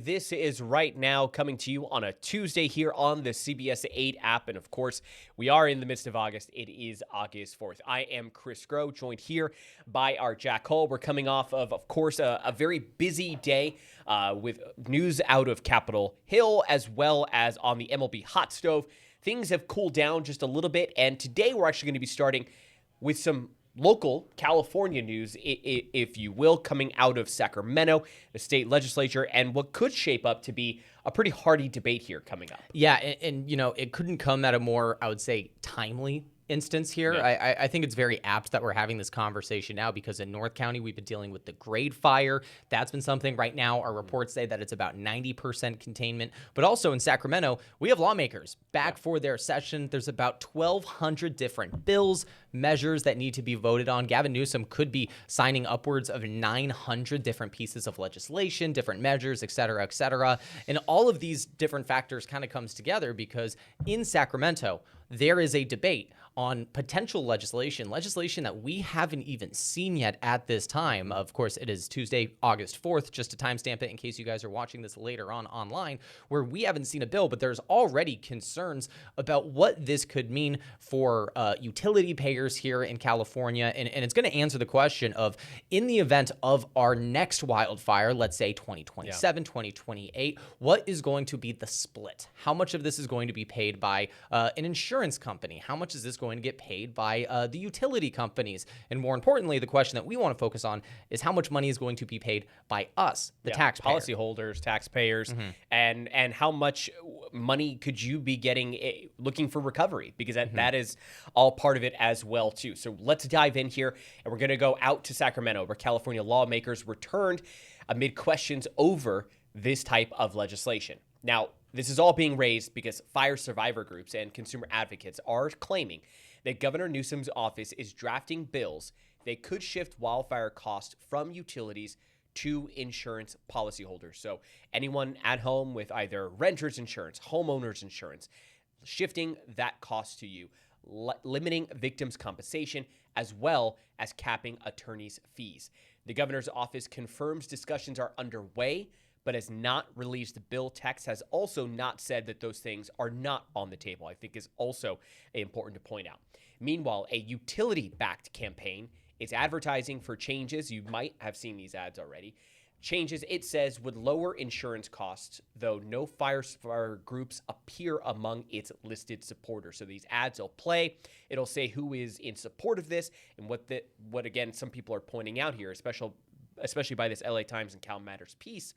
This is right now coming to you on a Tuesday here on the CBS 8 app. And of course, we are in the midst of August. It is August 4th. I am Chris Gros, joined here by our Jack Hall. We're coming off of course, a very busy day with news out of Capitol Hill as well as on the MLB hot stove. Things have cooled down just a little bit. And today we're actually going to be starting with some local California news, if you will, coming out of Sacramento, the state legislature, and what could shape up to be a pretty hearty debate here coming up. Yeah, and you know, it couldn't come at a more, I would say, timely instance here. Yeah. I think it's very apt that we're having this conversation now because in North County, we've been dealing with the grade fire. That's been something. Right now, our reports say that it's about 90% containment. But also in Sacramento, we have lawmakers back for their session. There's about 1,200 different bills, measures that need to be voted on. Gavin Newsom could be signing upwards of 900 different pieces of legislation, different measures, et cetera, et cetera. And all of these different factors kind of comes together because in Sacramento, there is a debate on potential legislation that we haven't even seen yet at this time. Of course, it is Tuesday, August 4th, just to timestamp it in case you guys are watching this later on online, where we haven't seen a bill, but there's already concerns about what this could mean for utility payers here in California. And it's going to answer the question of, in the event of our next wildfire, let's say 2027, 2028, what is going to be the split? How much of this is going to be paid by an insurance company? How much is this going to get paid by the utility companies? And more importantly, the question that we want to focus on is how much money is going to be paid by us, the taxpayer. Policyholders, taxpayers, and how much money could you be getting looking for recovery? Because that is all part of it as well, too. So let's dive in here, and we're going to go out to Sacramento, where California lawmakers returned amid questions over this type of legislation. Now, this is all being raised because fire survivor groups and consumer advocates are claiming that Governor Newsom's office is drafting bills that could shift wildfire costs from utilities to insurance policyholders. So anyone at home with either renter's insurance, homeowner's insurance, shifting that cost to you, limiting victims' compensation, as well as capping attorneys' fees. The governor's office confirms discussions are underway, but has not released the bill text, has also not said that those things are not on the table, I think is also important to point out. Meanwhile, a utility-backed campaign is advertising for changes. You might have seen these ads already. Changes, it says, would lower insurance costs, though no fire groups appear among its listed supporters. So these ads will play. It'll say who is in support of this and what again, some people are pointing out here, especially by this LA Times and Cal Matters piece,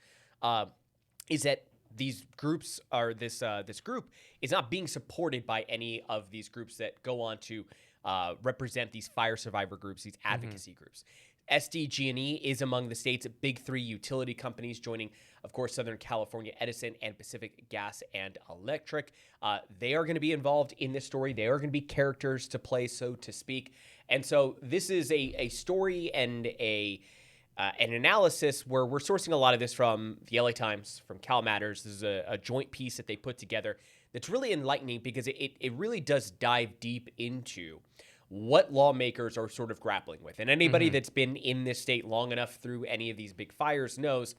is that these groups are this group is not being supported by any of these groups that go on to represent these fire survivor groups, these advocacy groups. SDG&E is among the state's big three utility companies, joining, of course, Southern California Edison and Pacific Gas and Electric. They are going to be involved in this story. They are going to be characters to play, so to speak. And so this is a story and an analysis where we're sourcing a lot of this from the LA Times, from Cal Matters. This is a joint piece that they put together that's really enlightening because it really does dive deep into what lawmakers are sort of grappling with. And anybody that's been in this state long enough through any of these big fires knows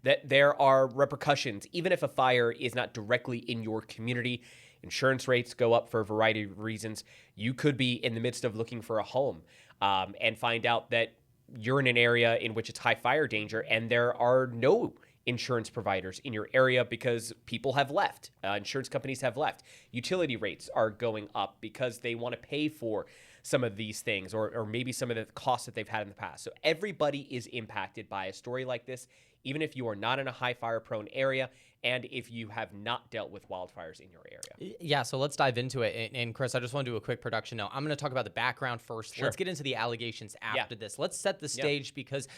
that there are repercussions. Even if a fire is not directly in your community, insurance rates go up for a variety of reasons. You could be in the midst of looking for a home and find out that you're in an area in which it's high fire danger and there are no insurance providers in your area because people have left. Insurance companies have left. Utility rates are going up because they want to pay for some of these things or maybe some of the costs that they've had in the past. So everybody is impacted by a story like this, even if you are not in a high fire prone area and if you have not dealt with wildfires in your area. Yeah, so let's dive into it. And Chris, I just want to do a quick production note. I'm going to talk about the background first. Sure. Let's get into the allegations after this. Let's set the stage because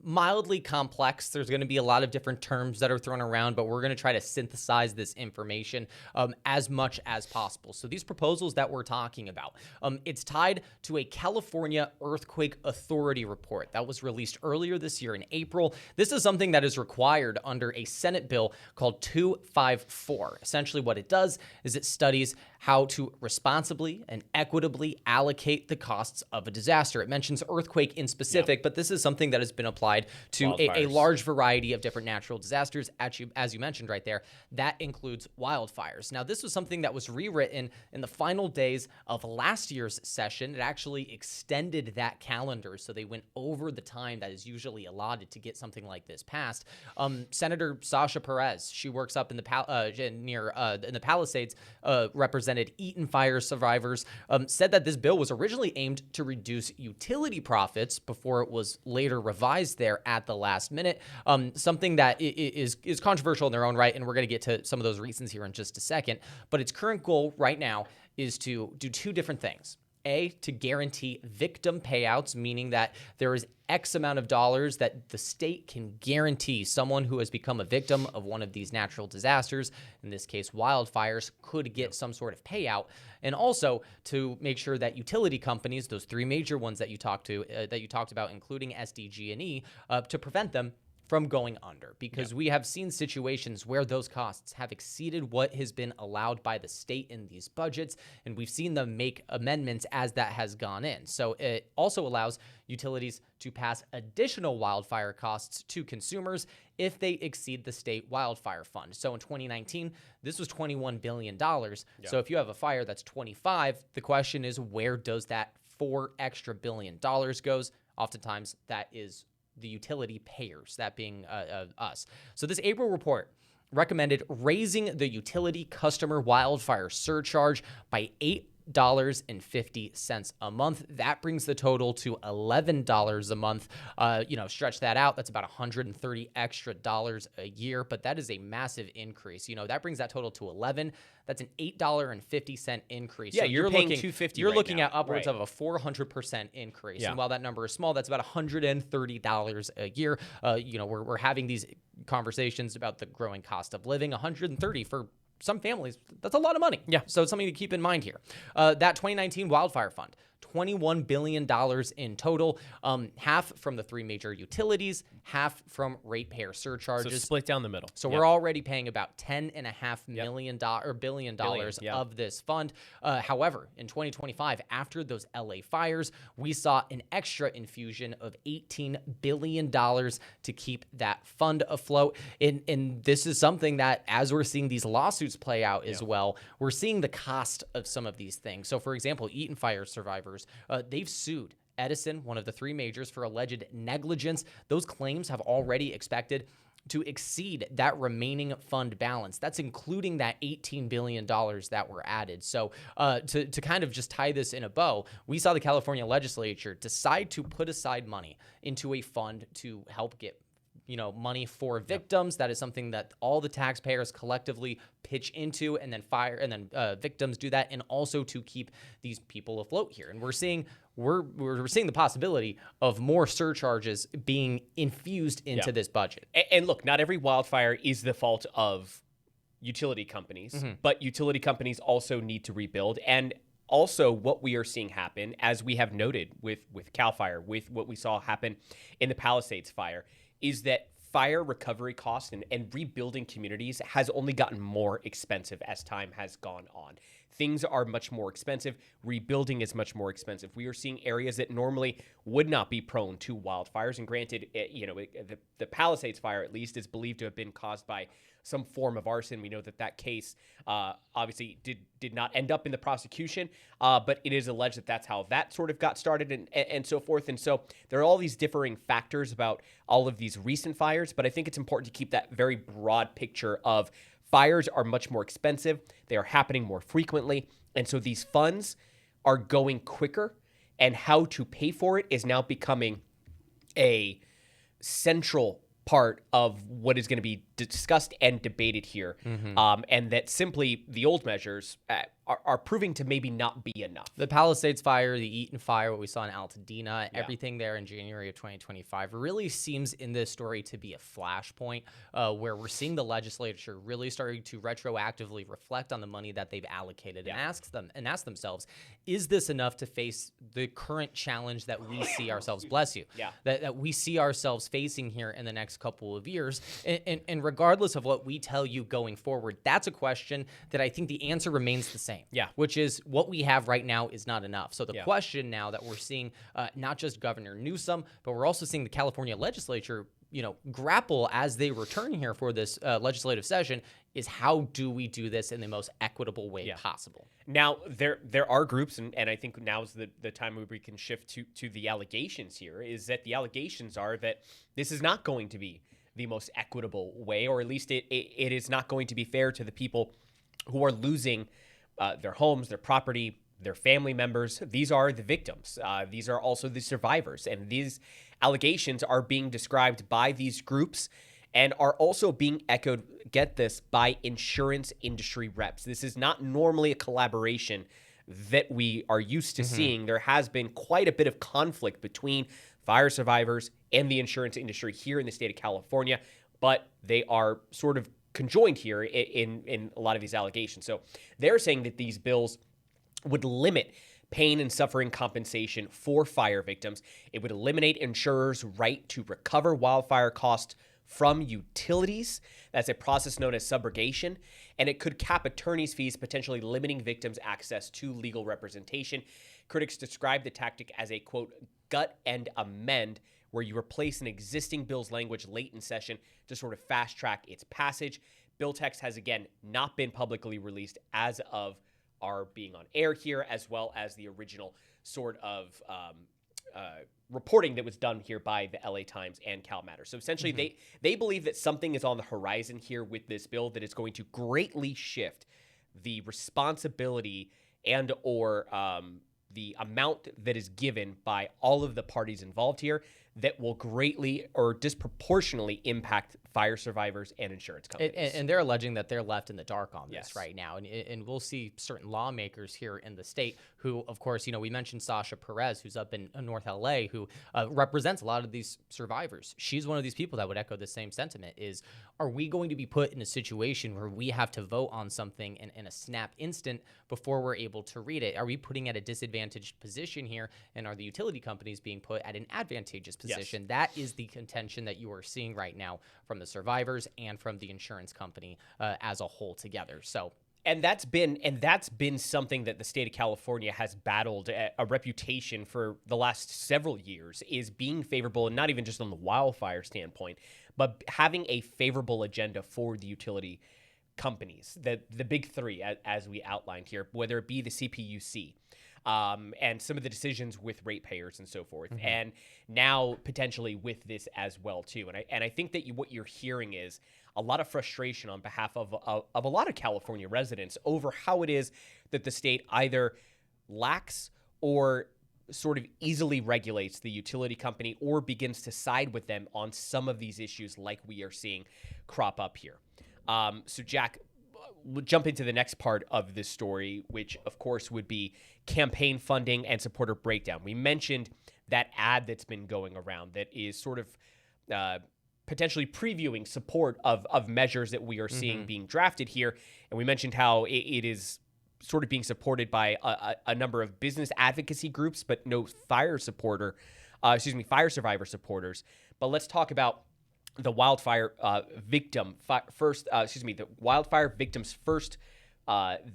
mildly complex. There's going to be a lot of different terms that are thrown around, but we're going to try to synthesize this information as much as possible. So these proposals that we're talking about, it's tied to a California Earthquake Authority report that was released earlier this year in April. This is something something that is required under a Senate bill called 254. Essentially what it does is it studies how to responsibly and equitably allocate the costs of a disaster. It mentions earthquake in specific, but this is something that has been applied to a large variety of different natural disasters, as you mentioned right there. That includes wildfires. Now, this was something that was rewritten in the final days of last year's session. It actually extended that calendar, so they went over the time that is usually allotted to get something like this passed. Senator Sasha Perez, she works up in the in the Palisades, represented Eaton fire survivors, said that this bill was originally aimed to reduce utility profits before it was later revised there at the last minute. Something that is controversial in their own right, and we're going to get to some of those reasons here in just a second. But its current goal right now is to do two different things. A, to guarantee victim payouts, meaning that there is X amount of dollars that the state can guarantee someone who has become a victim of one of these natural disasters, in this case wildfires, could get some sort of payout. And also to make sure that utility companies, those three major ones that you talked about, including SDG&E, to prevent them from going under, because we have seen situations where those costs have exceeded what has been allowed by the state in these budgets, and we've seen them make amendments as that has gone in. So it also allows utilities to pass additional wildfire costs to consumers if they exceed the state wildfire fund. So in 2019, this was $21 billion. So if you have a fire that's 25, the question is, where does that $4 extra billion goes? Oftentimes that is the utility payers, that being us. So this April report recommended raising the utility customer wildfire surcharge by $8.50 a month. That brings the total to $11 a month. Stretch that out. That's about $130 extra a year, but that is a massive increase. That brings that total to 11. That's an $8.50 increase. Yeah, so you're paying $250. You're looking now. at upwards of a 400% increase. And while that number is small, that's about $130 a year. We're having these conversations about the growing cost of living. $130 for some families, that's a lot of money. Yeah. So it's something to keep in mind here. That 2019 wildfire fund, $21 billion in total, half from the three major utilities, half from ratepayer surcharges. So split down the middle. So we're already paying about $10.5 billion of this fund. However, in 2025, after those LA fires, we saw an extra infusion of $18 billion to keep that fund afloat. And this is something that, as we're seeing these lawsuits play out as well, we're seeing the cost of some of these things. So for example, Eaton fire survivors, they've sued Edison, one of the three majors, for alleged negligence. Those claims have already expected to exceed that remaining fund balance. That's including that $18 billion that were added. So to kind of just tie this in a bow, we saw the California legislature decide to put aside money into a fund to help get money for victims. That is something that all the taxpayers collectively pitch into, and then victims do that, and also to keep these people afloat here. And we're seeing the possibility of more surcharges being infused into this budget. And look, not every wildfire is the fault of utility companies, but utility companies also need to rebuild. And also, what we are seeing happen, as we have noted with Cal Fire, with what we saw happen in the Palisades fire, is that fire recovery costs and rebuilding communities has only gotten more expensive as time has gone on. Things are much more expensive. Rebuilding is much more expensive. We are seeing areas that normally would not be prone to wildfires. And granted, the Palisades fire, at least, is believed to have been caused by some form of arson. We know that case obviously did not end up in the prosecution, but it is alleged that that's how that sort of got started and so forth. And so there are all these differing factors about all of these recent fires, but I think it's important to keep that very broad picture of fires are much more expensive. They are happening more frequently. And so these funds are going quicker, and how to pay for it is now becoming a central part of what is going to be discussed and debated here. And that simply the old measures are proving to maybe not be enough. The Palisades fire, the Eaton fire, what we saw in Altadena, everything there in January of 2025 really seems in this story to be a flashpoint where we're seeing the legislature really starting to retroactively reflect on the money that they've allocated and ask themselves, is this enough to face the current challenge that we see ourselves, bless you, that we see ourselves facing here in the next couple of years? And regardless of what we tell you going forward, that's a question that I think the answer remains the same. Which is what we have right now is not enough. So the question now that we're seeing not just Governor Newsom, but we're also seeing the California legislature, grapple as they return here for this legislative session is how do we do this in the most equitable way possible? Now, there are groups, and I think now is the time where we can shift to the allegations here, is that the allegations are that this is not going to be the most equitable way, or at least it is not going to be fair to the people who are losing their homes, their property, their family members. These are the victims. These are also the survivors. And these allegations are being described by these groups and are also being echoed, get this, by insurance industry reps. This is not normally a collaboration that we are used to seeing. There has been quite a bit of conflict between fire survivors and the insurance industry here in the state of California, but they are sort of conjoined here in a lot of these allegations. So they're saying that these bills would limit pain and suffering compensation for fire victims. It would eliminate insurers' right to recover wildfire costs from utilities. That's a process known as subrogation. And it could cap attorneys' fees, potentially limiting victims' access to legal representation. Critics describe the tactic as a, quote, gut and amend, where you replace an existing bill's language late in session to sort of fast track its passage. Bill text has, again, not been publicly released as of our being on air here, as well as the original sort of reporting that was done here by the LA Times and Cal Matters. So essentially, they believe that something is on the horizon here with this bill that is going to greatly shift the responsibility and or the amount that is given by all of the parties involved here that will greatly or disproportionately impact fire survivors and insurance companies. And they're alleging that they're left in the dark on this right now. And we'll see certain lawmakers here in the state who, of course, we mentioned Sasha Perez, who's up in North LA, who represents a lot of these survivors. She's one of these people that would echo the same sentiment is, are we going to be put in a situation where we have to vote on something in a snap instant before we're able to read it? Are we putting at a disadvantaged position here? And are the utility companies being put at an advantageous position? That is the contention that you are seeing right now from the survivors and from the insurance company as a whole together. So, and that's been something that the state of California has battled a reputation for the last several years, is being favorable, and not even just on the wildfire standpoint, but having a favorable agenda for the utility companies, the big three, as we outlined here, whether it be the CPUC, and some of the decisions with ratepayers and so forth, and now potentially with this as well too. And I think that what you're hearing is a lot of frustration on behalf of a lot of California residents over how it is that the state either lacks or sort of easily regulates the utility company or begins to side with them on some of these issues like we are seeing crop up here. So Jack, we'll jump into the next part of this story, which of course would be campaign funding and supporter breakdown. We mentioned that ad that's been going around that is sort of potentially previewing support of measures that we are seeing being drafted here. And we mentioned how it is sort of being supported by a number of business advocacy groups, but no fire survivor supporters. But let's talk about the wildfire the wildfire victims first.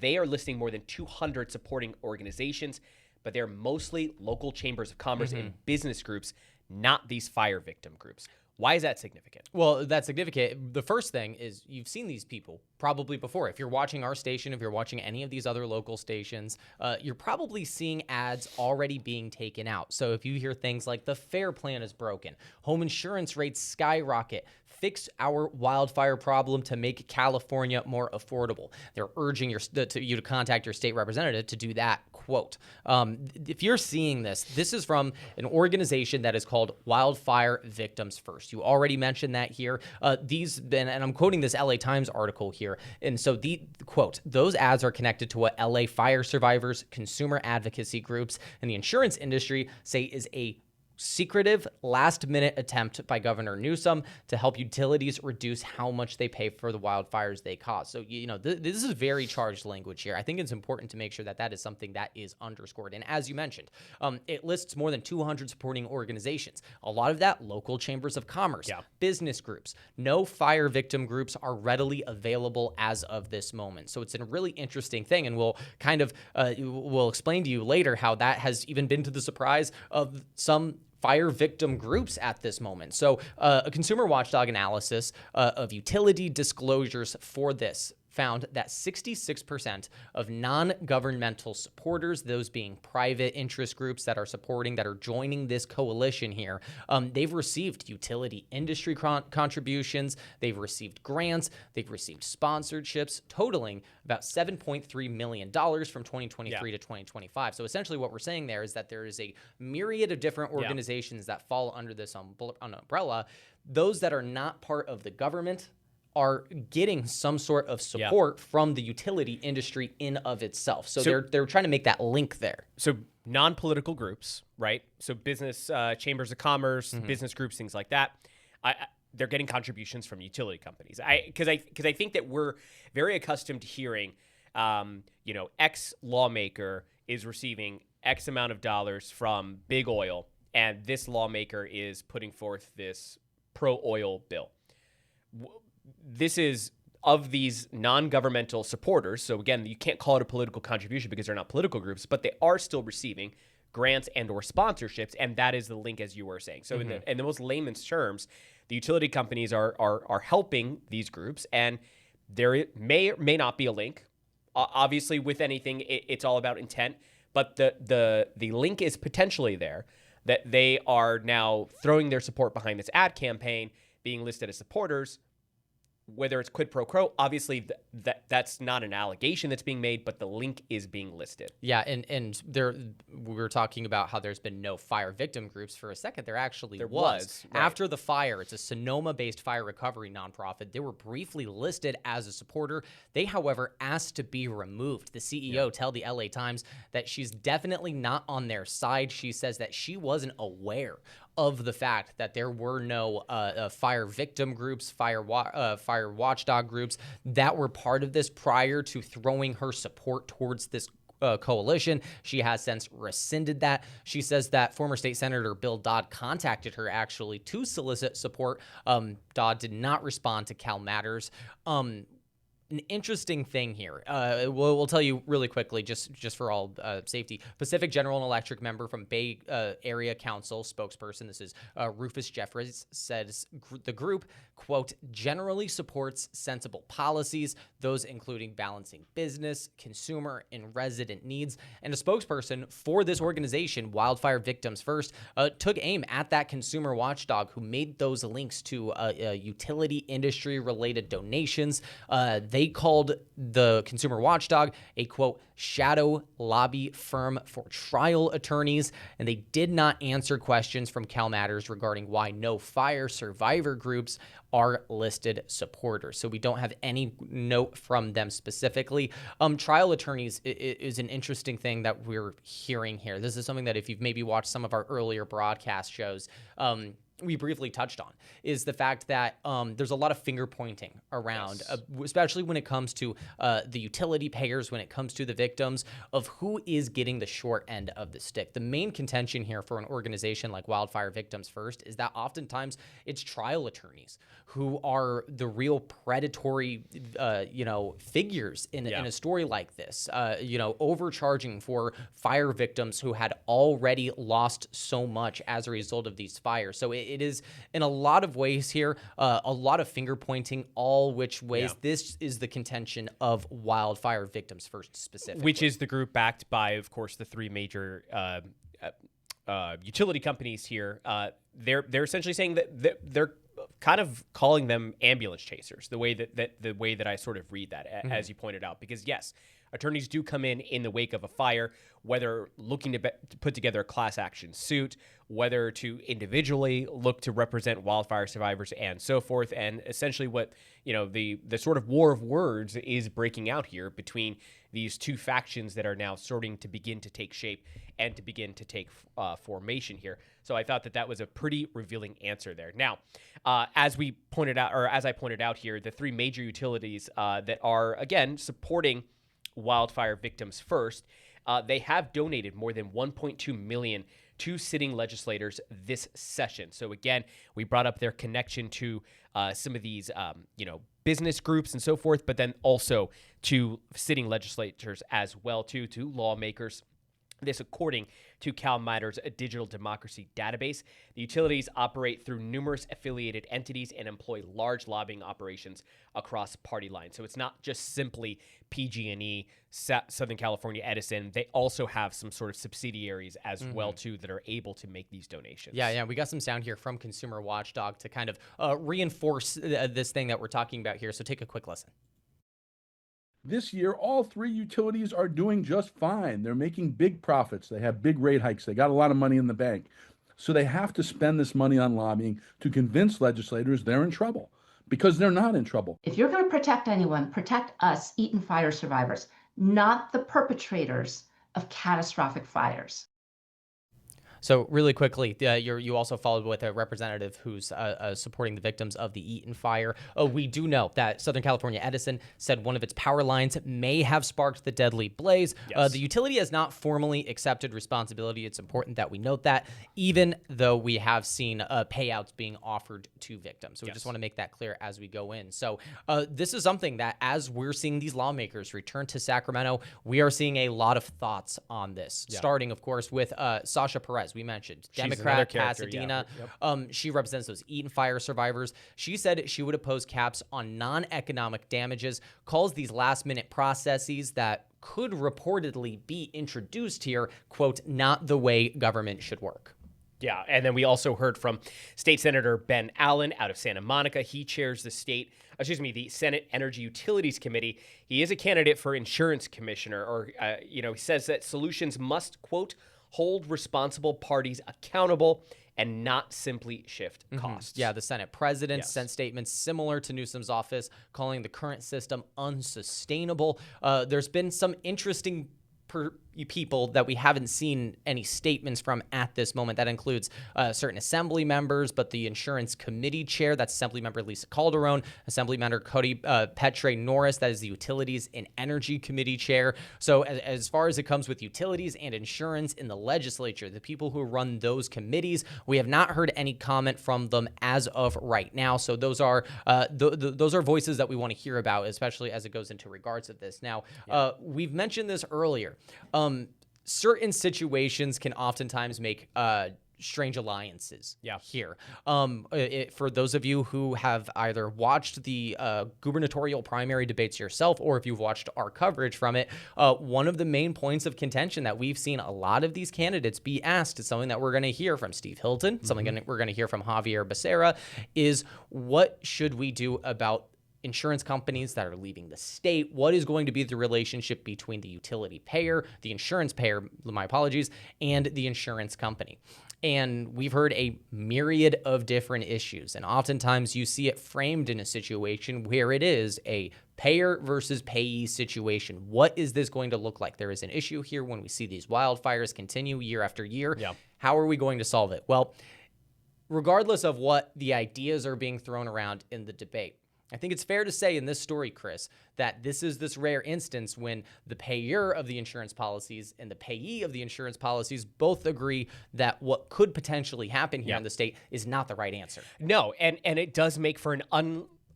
They are listing more than 200 supporting organizations, but they're mostly local chambers of commerce and business groups, not these fire victim groups. Why is that significant? Well, that's significant. The first thing is you've seen these people probably before. If you're watching our station, if you're watching any of these other local stations, you're probably seeing ads already being taken out. So if you hear things like the FAIR plan is broken, home insurance rates skyrocket, fix our wildfire problem to make California more affordable. They're urging you to contact your state representative to do that, quote. If you're seeing this, this is from an organization that is called Wildfire Victims First. You already mentioned that here. And I'm quoting this LA Times article here. And so the quote, those ads are connected to what LA fire survivors, consumer advocacy groups, and the insurance industry say is a secretive last-minute attempt by Governor Newsom to help utilities reduce how much they pay for the wildfires they cause. So, this is very charged language here. I think it's important to make sure that that is something that is underscored. And as you mentioned, it lists more than 200 supporting organizations. A lot of that, local chambers of commerce, business groups. No fire victim groups are readily available as of this moment. So it's a really interesting thing, and we'll we'll explain to you later how that has even been to the surprise of some fire victim groups at this moment. So a consumer watchdog analysis of utility disclosures for this found that 66% of non-governmental supporters, those being private interest groups that are joining this coalition here, they've received utility industry contributions, they've received grants, they've received sponsorships, totaling about $7.3 million from 2023 to 2025. So essentially what we're saying there is that there is a myriad of different organizations that fall under this umbrella. Those that are not part of the government are getting some sort of support from the utility industry in of itself. So they're trying to make that link there. So non-political groups, right? So business chambers of commerce, business groups, things like that. They're getting contributions from utility companies. Because I think that we're very accustomed to hearing, X lawmaker is receiving X amount of dollars from big oil, and this lawmaker is putting forth this pro-oil bill. This is of these non-governmental supporters. So again, you can't call it a political contribution because they're not political groups, but they are still receiving grants and or sponsorships, and that is the link, as you were saying. So in the most layman's terms, the utility companies are helping these groups, and there may or may not be a link. Obviously, with anything, it's all about intent, but the link is potentially there, that they are now throwing their support behind this ad campaign, being listed as supporters. Whether it's quid pro quo, obviously that's not an allegation that's being made, but the link is being listed. Yeah, and we were talking about how there's been no fire victim groups for a second. There actually was. Right. After the fire, it's a Sonoma-based fire recovery nonprofit. They were briefly listed as a supporter. They, however, asked to be removed. The CEO told the LA Times that she's definitely not on their side. She says that she wasn't aware of the fact that there were no fire victim groups, fire watchdog groups that were part of this prior to throwing her support towards this coalition. She has since rescinded that. She says that former state senator Bill Dodd contacted her actually to solicit support. Dodd did not respond to Cal Matters. An interesting thing here. We'll tell you really quickly, just for all safety. Pacific General and Electric member from Bay Area Council spokesperson, this is Rufus Jeffries, says the group, quote, generally supports sensible policies, those including balancing business, consumer, and resident needs. And a spokesperson for this organization, Wildfire Victims First, took aim at that consumer watchdog who made those links to utility industry related donations. They called the consumer watchdog a, quote, shadow lobby firm for trial attorneys, and they did not answer questions from Cal Matters regarding why no fire survivor groups are listed supporters. So we don't have any note from them specifically. Trial attorneys is an interesting thing that we're hearing here. This is something that if you've maybe watched some of our earlier broadcast shows, we briefly touched on, is the fact that there's a lot of finger pointing around, especially when it comes to the utility payers, when it comes to the victims, of who is getting the short end of the stick. The main contention here for an organization like Wildfire Victims First is that oftentimes it's trial attorneys who are the real predatory, figures in a story like this, overcharging for fire victims who had already lost so much as a result of these fires. So it is, in a lot of ways here, a lot of finger pointing all which ways. This is the contention of Wildfire Victims First specifically. Which is the group backed by, of course, the three major utility companies here. They're essentially saying that they're kind of calling them ambulance chasers, the way that I sort of read that, as you pointed out, because yes, attorneys do come in the wake of a fire, whether looking to put together a class action suit, whether to individually look to represent wildfire survivors and so forth. And essentially what, the sort of war of words is breaking out here between these two factions that are now starting to begin to take shape and to begin to take formation here. So I thought that was a pretty revealing answer there. Now, as I pointed out here, the three major utilities that are, again, supporting wildfire victims first, they have donated more than $1.2 million to sitting legislators this session. So again, we brought up their connection to some of these, business groups and so forth, but then also to sitting legislators as well, to lawmakers. This according to CalMatters, a digital democracy database. The utilities operate through numerous affiliated entities and employ large lobbying operations across party lines. So it's not just simply PG&E, Southern California Edison. They also have some sort of subsidiaries as well, too, that are able to make these donations. Yeah. We got some sound here from Consumer Watchdog to kind of reinforce this thing that we're talking about here. So take a quick listen. This year, all three utilities are doing just fine. They're making big profits. They have big rate hikes. They got a lot of money in the bank. So they have to spend this money on lobbying to convince legislators they're in trouble, because they're not in trouble. If you're going to protect anyone, protect us, Eaton fire survivors, not the perpetrators of catastrophic fires. So really quickly, you also followed with a representative who's supporting the victims of the Eaton fire. We do know that Southern California Edison said one of its power lines may have sparked the deadly blaze. Yes. The utility has not formally accepted responsibility. It's important that we note that, even though we have seen payouts being offered to victims. So we just want to make that clear as we go in. So this is something that, as we're seeing these lawmakers return to Sacramento, we are seeing a lot of thoughts on this, starting, of course, with Sasha Perez. We mentioned Democrat, Pasadena. She represents those Eaton fire survivors. She said she would oppose caps on non-economic damages, calls these last-minute processes that could reportedly be introduced here, quote, not the way government should work. Yeah, and then we also heard from State Senator Ben Allen out of Santa Monica. He chairs the the Senate Energy Utilities Committee. He is a candidate for insurance commissioner, he says that solutions must, quote, hold responsible parties accountable and not simply shift costs. Yeah, the Senate president sent statements similar to Newsom's office, calling the current system unsustainable. There's been some interesting people that we haven't seen any statements from at this moment. That includes certain assembly members, but the insurance committee chair, that's Assembly Member Lisa Calderon, Assembly Member Cody Petre Norris, that is the Utilities and Energy Committee chair. So as far as it comes with utilities and insurance in the legislature, the people who run those committees, we have not heard any comment from them as of right now. So those are those are voices that we want to hear about, especially as it goes into regards of this. Now, we've mentioned this earlier. Certain situations can oftentimes make strange alliances here. For those of you who have either watched the gubernatorial primary debates yourself, or if you've watched our coverage from it, one of the main points of contention that we've seen a lot of these candidates be asked, is something that we're going to hear from Steve Hilton, something we're going to hear from Javier Becerra, is what should we do about insurance companies that are leaving the state? What is going to be the relationship between the utility payer, the insurance payer, my apologies, and the insurance company? And we've heard a myriad of different issues. And oftentimes you see it framed in a situation where it is a payer versus payee situation. What is this going to look like? There is an issue here when we see these wildfires continue year after year. How are we going to solve it? Well, regardless of what the ideas are being thrown around in the debate, I think it's fair to say in this story, Chris, that this is this rare instance when the payer of the insurance policies and the payee of the insurance policies both agree that what could potentially happen here in the state is not the right answer. No, and it does make for an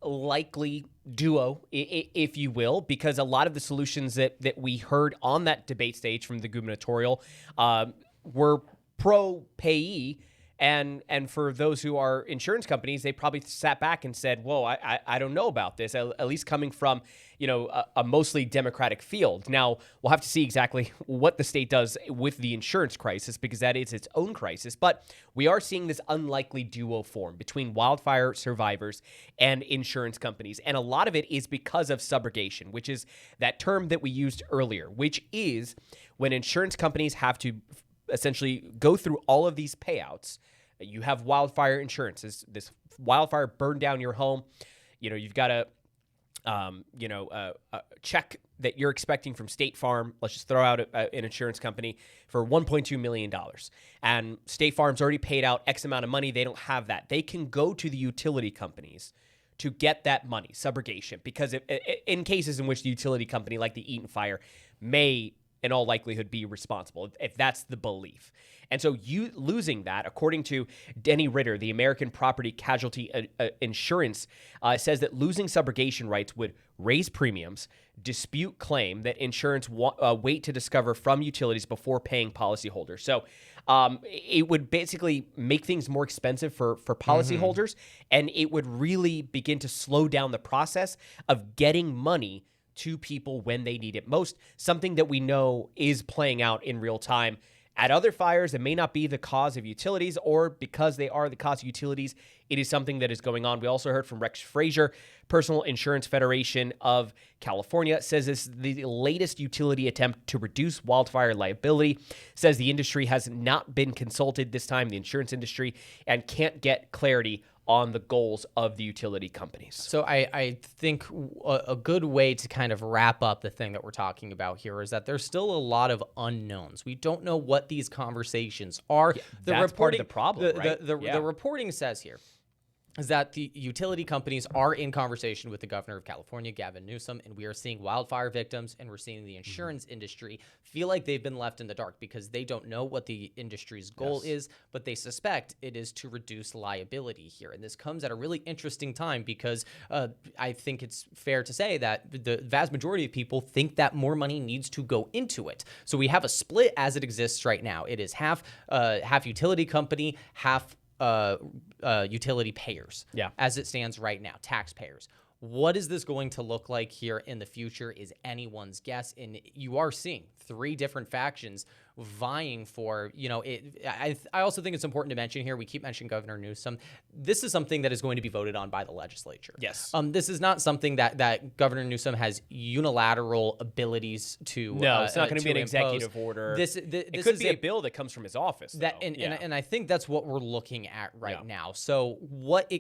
unlikely duo, if you will, because a lot of the solutions that we heard on that debate stage from the gubernatorial were pro-payee, And for those who are insurance companies, they probably sat back and said, whoa, I don't know about this, at least coming from, a mostly Democratic field. Now, we'll have to see exactly what the state does with the insurance crisis, because that is its own crisis. But we are seeing this unlikely duo form between wildfire survivors and insurance companies. And a lot of it is because of subrogation, which is that term that we used earlier, which is when insurance companies have to essentially go through all of these payouts. You have wildfire insurance. This wildfire burned down your home. You've got a check that you're expecting from State Farm. Let's just throw out an insurance company for $1.2 million. And State Farm's already paid out X amount of money. They don't have that. They can go to the utility companies to get that money, subrogation, because in cases in which the utility company, like the Eaton Fire, may in all likelihood be responsible, if that's the belief. And so you losing that, according to Denny Ritter, the American Property Casualty Insurance, says that losing subrogation rights would raise premiums, dispute claim that insurance wait to discover from utilities before paying policyholders. So it would basically make things more expensive for policyholders, and it would really begin to slow down the process of getting money to people when they need it most, something that we know is playing out in real time at other fires. It may not be the cause of utilities, or because they are the cause of utilities, it is something that is going on. We also heard from Rex Frazier, Personal Insurance Federation of California, says this is the latest utility attempt to reduce wildfire liability, says the industry has not been consulted this time, the insurance industry, and can't get clarity on the goals of the utility companies. So I think a good way to kind of wrap up the thing that we're talking about here is that there's still a lot of unknowns. We don't know what these conversations are. Yeah, that's part of the problem, right? The reporting says here is that the utility companies are in conversation with the governor of California, Gavin Newsom, and we are seeing wildfire victims and we're seeing the insurance industry feel like they've been left in the dark because they don't know what the industry's goal is, but they suspect it is to reduce liability here. And this comes at a really interesting time because I think it's fair to say that the vast majority of people think that more money needs to go into it. So we have a split as it exists right now. It is half utility company, half utility payers, as it stands right now, taxpayers. What is this going to look like here in the future is anyone's guess. And you are seeing three different factions vying for, I also think it's important to mention here, we keep mentioning Governor Newsom. This is something that is going to be voted on by the legislature. Yes. This is not something that Governor Newsom has unilateral abilities to No, it's not going to be an impose. executive order. It could be a bill that comes from his office. And I think that's what we're looking at right now. So what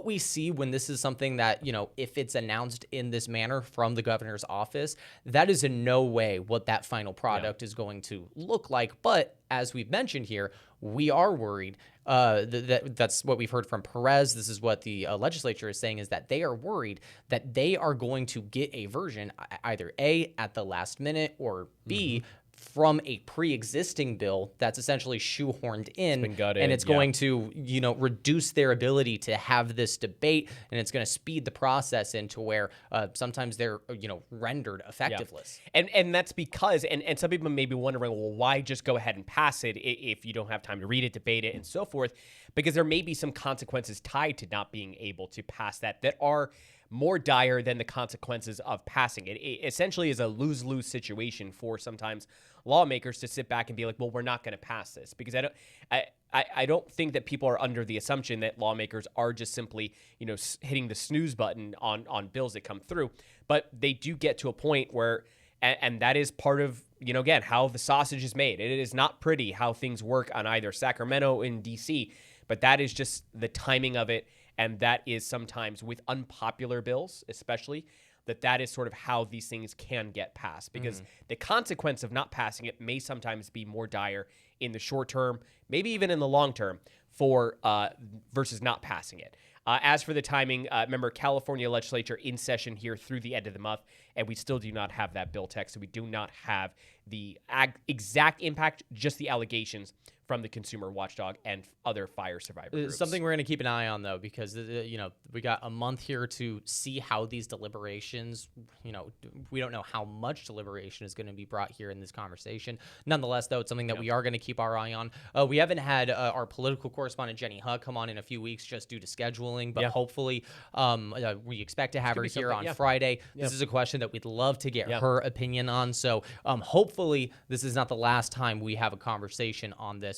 we see when this is something that, if it's announced in this manner from the governor's office, that is in no way what that final product is going to look like. But as we've mentioned here, we are worried. That's what we've heard from Perez. This is what the legislature is saying, is that they are worried that they are going to get a version, either A, at the last minute, or B, from a pre-existing bill that's essentially shoehorned in, and it's going to, reduce their ability to have this debate, and it's going to speed the process into where sometimes they're, rendered effectiveless. Yeah. And that's because, and some people may be wondering, well, why just go ahead and pass it if you don't have time to read it, debate it, and so forth? Because there may be some consequences tied to not being able to pass that are more dire than the consequences of passing it. It essentially is a lose-lose situation for sometimes lawmakers to sit back and be like, well, we're not going to pass this, because I don't think that people are under the assumption that lawmakers are just simply, hitting the snooze button on bills that come through. But they do get to a point where, and that is part of, again, how the sausage is made. It is not pretty how things work on either Sacramento and DC, but that is just the timing of it. And that is sometimes with unpopular bills, especially, that is sort of how these things can get passed, because the consequence of not passing it may sometimes be more dire in the short term, maybe even in the long term, for versus not passing it. As for the timing, remember, California legislature in session here through the end of the month, and we still do not have that bill text, so we do not have the exact impact, just the allegations from the consumer watchdog and other fire survivor groups. Something we're going to keep an eye on, though, because we got a month here to see how these deliberations. We don't know how much deliberation is going to be brought here in this conversation. Nonetheless, though, it's something that we are going to keep our eye on. We haven't had our political correspondent Jenny Huck come on in a few weeks just due to scheduling, but hopefully we expect to have her here on Friday. This is a question that we'd love to get her opinion on. So hopefully this is not the last time we have a conversation on this.